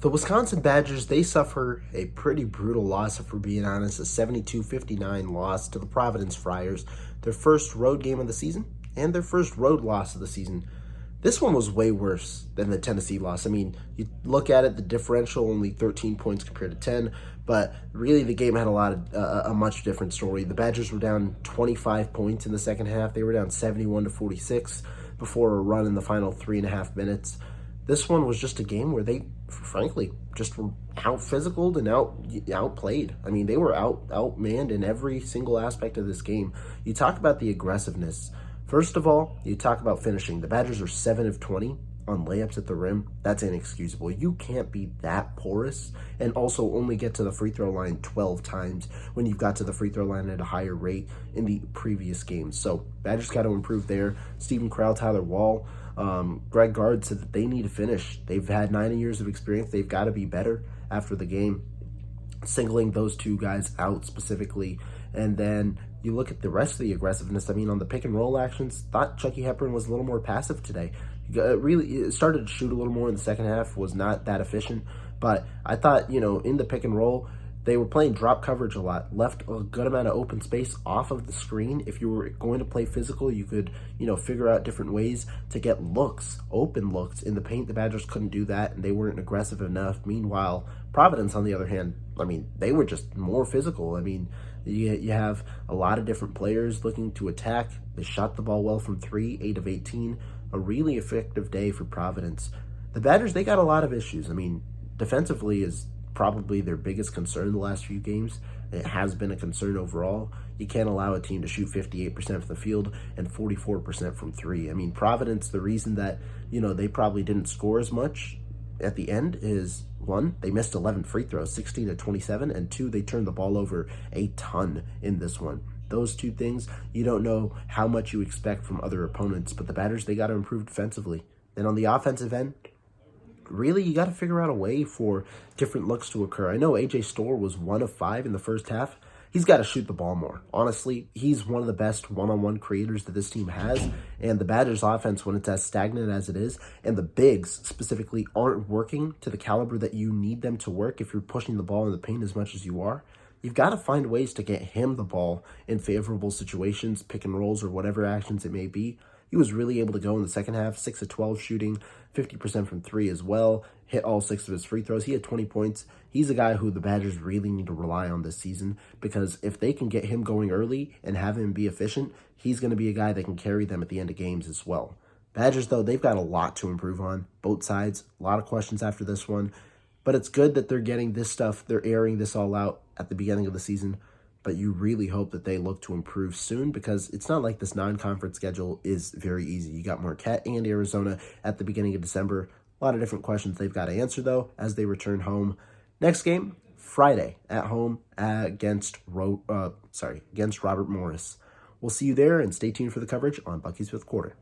The Wisconsin Badgers, they suffer a pretty brutal loss, if we're being honest, a 72-59 loss to the Providence Friars, their first road game of the season and their first road loss of the season. This one was way worse than the Tennessee loss. I mean, you look at it, the differential only 13 points compared to 10, but really the game had a much different story. The Badgers were down 25 points in the second half. They were down 71-46 before a run in the final 3.5 minutes. This one was just a game where they, frankly, just were out-physicaled and outplayed. I mean, they were outmanned in every single aspect of this game. You talk about the aggressiveness. First of all, you talk about finishing. The Badgers are 7 of 20 on layups at the rim. That's inexcusable. You can't be that porous and also only get to the free throw line 12 times when you've got to the free throw line at a higher rate in the previous games. So Badgers got to improve there. Stephen Crowell, Tyler Wall, Greg Gard said that they need to finish. They've had 9 years of experience. They've got to be better after the game, singling those two guys out specifically. And then you look at the rest of the aggressiveness. I mean, on the pick and roll actions, thought Chucky Hepburn was a little more passive today. Really started to shoot a little more in the second half, was not that efficient. But I thought, in the pick and roll, they were playing drop coverage a lot, left a good amount of open space off of the screen. If you were going to play physical, you could, figure out different ways to get looks, open looks in the paint. The Badgers couldn't do that, and they weren't aggressive enough. Meanwhile, Providence, on the other hand, I mean, they were just more physical. I mean, you have a lot of different players looking to attack. They shot the ball well from 3, 8 of 18. A really effective day for Providence. The Badgers, they got a lot of issues. I mean, defensively is probably their biggest concern the last few games. It has been a concern overall. You can't allow a team to shoot 58% from the field and 44% from 3. I mean, Providence, the reason that, they probably didn't score as much at the end is, 1, they missed 11 free throws, 16 of 27, and 2, they turned the ball over a ton in this one. Those two things, you don't know how much you expect from other opponents, but the Badgers, they got to improve defensively. And on the offensive end, really, you got to figure out a way for different looks to occur. I know AJ Storr was 1 of 5 in the first half. He's got to shoot the ball more. Honestly, he's one of the best one-on-one creators that this team has, and the Badgers' offense, when it's as stagnant as it is, and the bigs specifically aren't working to the caliber that you need them to work if you're pushing the ball in the paint as much as you are, you've got to find ways to get him the ball in favorable situations, pick and rolls, or whatever actions it may be. He was really able to go in the second half, 6 of 12 shooting, 50% from 3 as well, hit all 6 of his free throws. He had 20 points. He's a guy who the Badgers really need to rely on this season, because if they can get him going early and have him be efficient, he's going to be a guy that can carry them at the end of games as well. Badgers, though, they've got a lot to improve on, both sides. A lot of questions after this one. But it's good that they're getting this stuff, they're airing this all out at the beginning of the season. But you really hope that they look to improve soon, because it's not like this non-conference schedule is very easy. You got Marquette and Arizona at the beginning of December. A lot of different questions they've got to answer, though, as they return home. Next game, Friday at home against Robert Morris. We'll see you there, and stay tuned for the coverage on Bucky's Fifth Quarter.